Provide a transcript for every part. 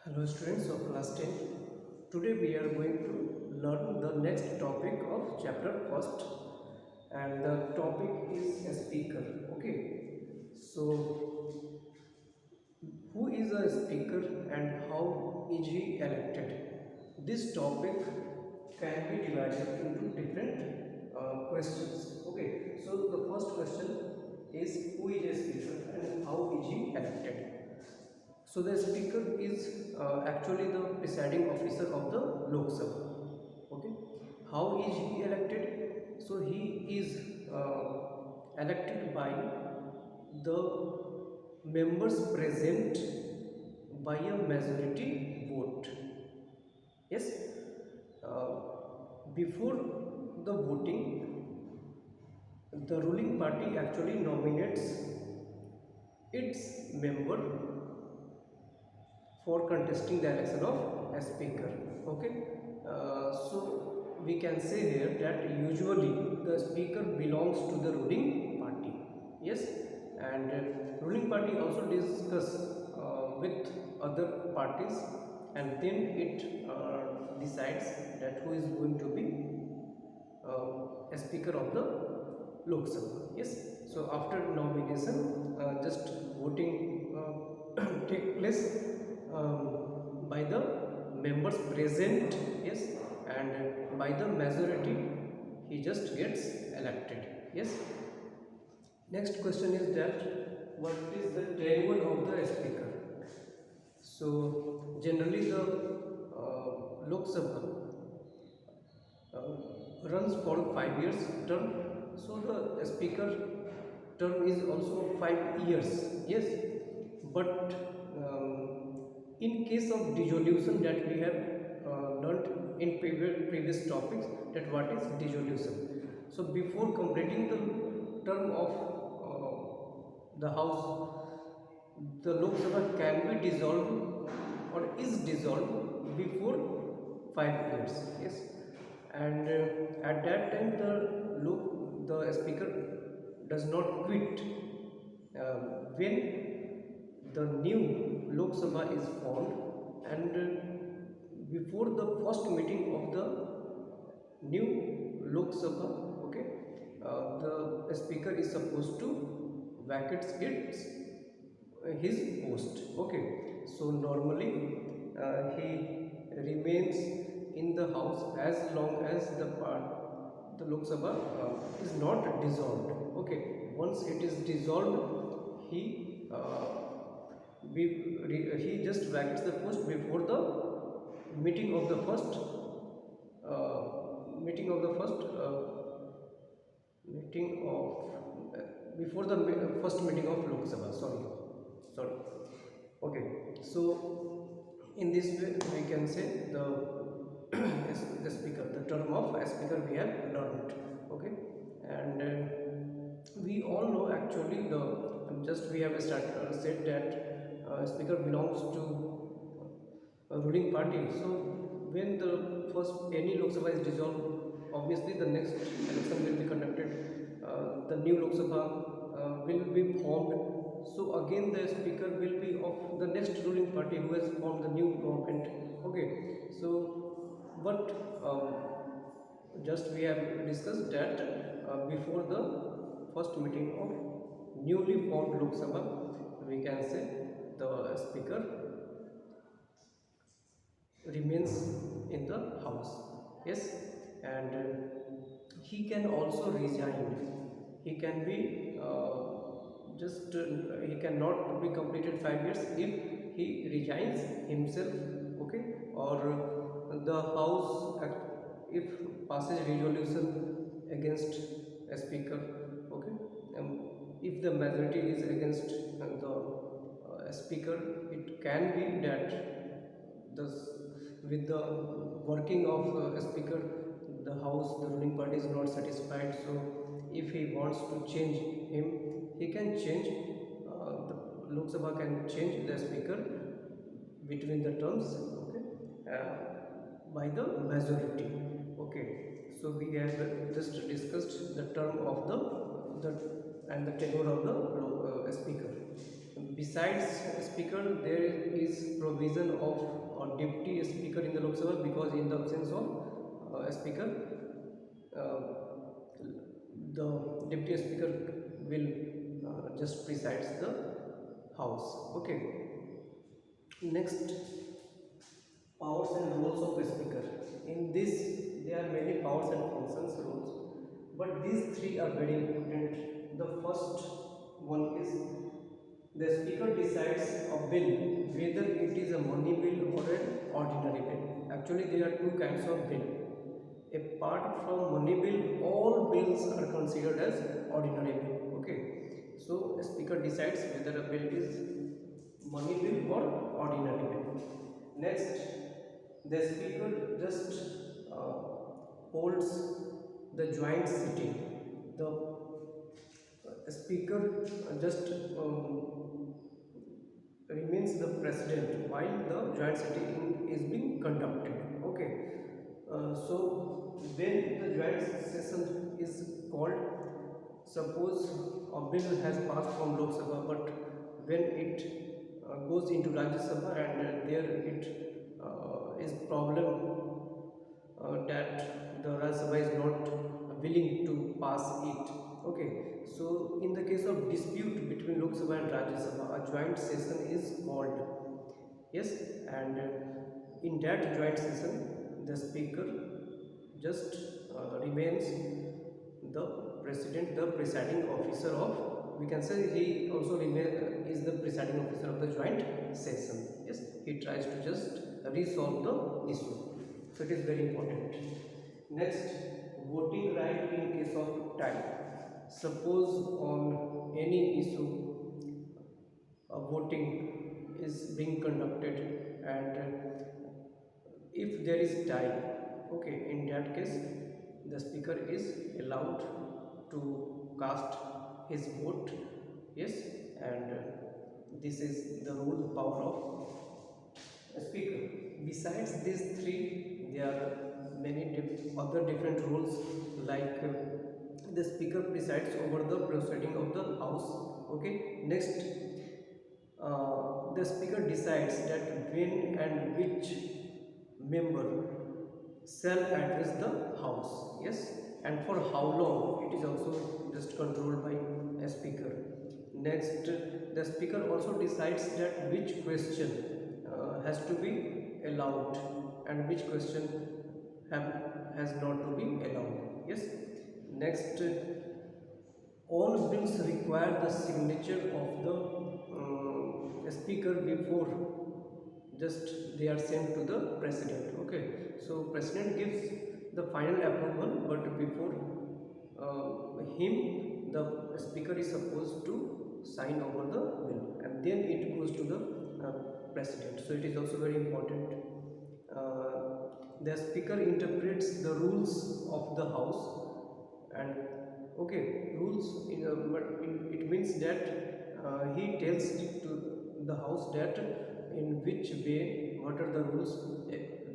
Hello students of class 10. Today we are going to learn the next topic of chapter first, and the topic is a speaker. Okay. So who is a speaker and how is he elected? This topic can be divided into different questions. Okay. So the first question is who is a speaker and how is he elected? So the speaker is actually the presiding officer of the Lok Sabha. Okay, how is he elected? So he is elected by the members present by a majority vote. Yes, uh, before the voting, the ruling party actually nominates its member for contesting the election of a speaker. Okay, so we can say here that usually the speaker belongs to the ruling party. Yes, and ruling party also discuss with other parties, and then it decides that who is going to be a speaker of the Lok Sabha. Yes, so after nomination, just voting take place by the members present. Yes, and by the majority he just gets elected. Yes, next question is that what is the tenure of the speaker? So generally the Lok Sabha runs for 5 years term, so the speaker term is also 5 years. Yes, but in case of dissolution, that we have learnt in previous topics, that what is dissolution. So before completing the term of the house, the Lok Sabha can be dissolved or is dissolved before 5 years. Yes, and at that time the speaker does not quit. When the new Lok Sabha is formed, and before the first meeting of the new Lok Sabha, okay, the speaker is supposed to vacate its his post. Okay, so normally he remains in the house as long as the Lok Sabha is not dissolved. Okay, once it is dissolved, he just vacates the post before the meeting of the first meeting of the first meeting of before the first meeting of Lok Sabha. Sorry. Okay, so in this way we can say the speaker, the term of a speaker we have learned. Okay, and we all know actually the just we have said that speaker belongs to a ruling party. So when the first any Lok Sabha is dissolved, obviously the next election will be conducted. The new Lok Sabha will be formed. So again the speaker will be of the next ruling party who has formed the new government. Okay, so but just we have discussed that before the first meeting of newly formed Lok Sabha, we can say the speaker remains in the house. Yes, and he can also resign. He can be just he cannot be completed 5 years if he resigns himself. Okay, or the house if passes resolution against a speaker. Okay, if the majority is against the speaker, it can be that thus with the working of a speaker, the house, the ruling party is not satisfied. So if he wants to change him, he can change. The Lok Sabha can change the speaker between the terms. Okay, by the majority. Okay, so we have just discussed the term of the and the tenure of the speaker. besides speaker there is provision of a deputy speaker in the Lok Sabha, because in the absence of speaker, uh, the deputy speaker will just presides the house. Okay, next, powers and roles of a speaker. In this, there are many powers and functions roles, but these three are very important. The first one is the speaker decides a bill, whether it is a money bill or an ordinary bill. Actually, there are two kinds of bill. Apart from money bill, all bills are considered as ordinary bill. Okay, so a speaker decides whether a bill is money bill or ordinary bill. Next, the speaker just holds the joint sitting. The speaker just remains the president while the joint sitting is being conducted. Okay, so when the joint session is called, suppose a bill has passed from Lok Sabha, but when it goes into Rajya Sabha and there it is problem that the Rajya Sabha is not willing to pass it. Okay, so in the case of dispute between Lok Sabha and Rajya Sabha, a joint session is called. Yes, and in that joint session, the speaker just remains the president, the presiding officer of. We can say he also is the presiding officer of the joint session. Yes, he tries to just resolve the issue. So it is very important. Next, voting right in case of tie. Suppose on any issue, a voting is being conducted, and if there is tie, okay, in that case, the speaker is allowed to cast his vote. Yes, and this is the role, the power of a speaker. Besides these three, there are many other different roles, like the speaker presides over the proceeding of the house. Okay, next, the speaker decides that when and which member shall address the house. Yes, and for how long, it is also just controlled by a speaker. Next, the speaker also decides that which question has to be allowed and which question has not to be allowed. Yes, next, all bills require the signature of the speaker before just they are sent to the president. Okay, so president gives the final approval, but before him, the speaker is supposed to sign over the bill, and then it goes to the president. So it is also very important. The speaker interprets the rules of the house, and okay, rules it means that he tells to the house that in which way, what are the rules.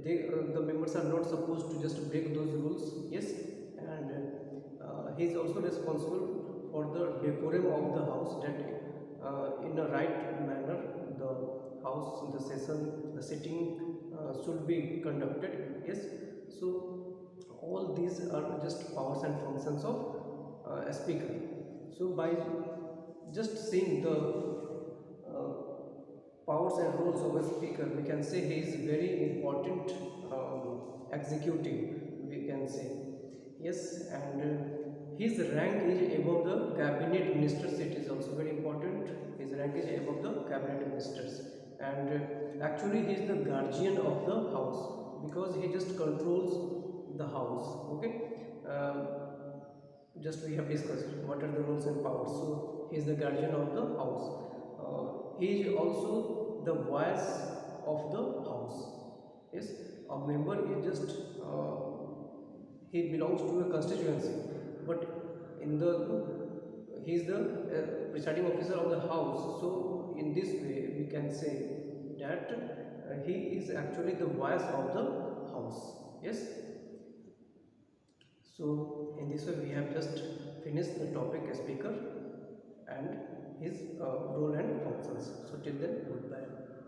The members are not supposed to just break those rules. Yes, and he is also responsible for the decorum of the house, that in a right manner the house, the session, the sitting should be conducted. Yes, so all these are just powers and functions of a speaker. So by just seeing the powers and roles of a speaker, we can say he is very important executive, we can say. Yes, and his rank is above the cabinet ministers. It is also very important. His rank is above the cabinet ministers, and actually he is the guardian of the house, because he just controls the house. Okay, just we have discussed what are the roles and powers. So he is the guardian of the house. He is also the voice of the house. Yes, a member is just he belongs to a constituency, but in the he is the presiding officer of the house. So in this way we can say that he is actually the voice of the house. Yes, so in this way we have just finished the topic speaker and his role and functions. till then, goodbye.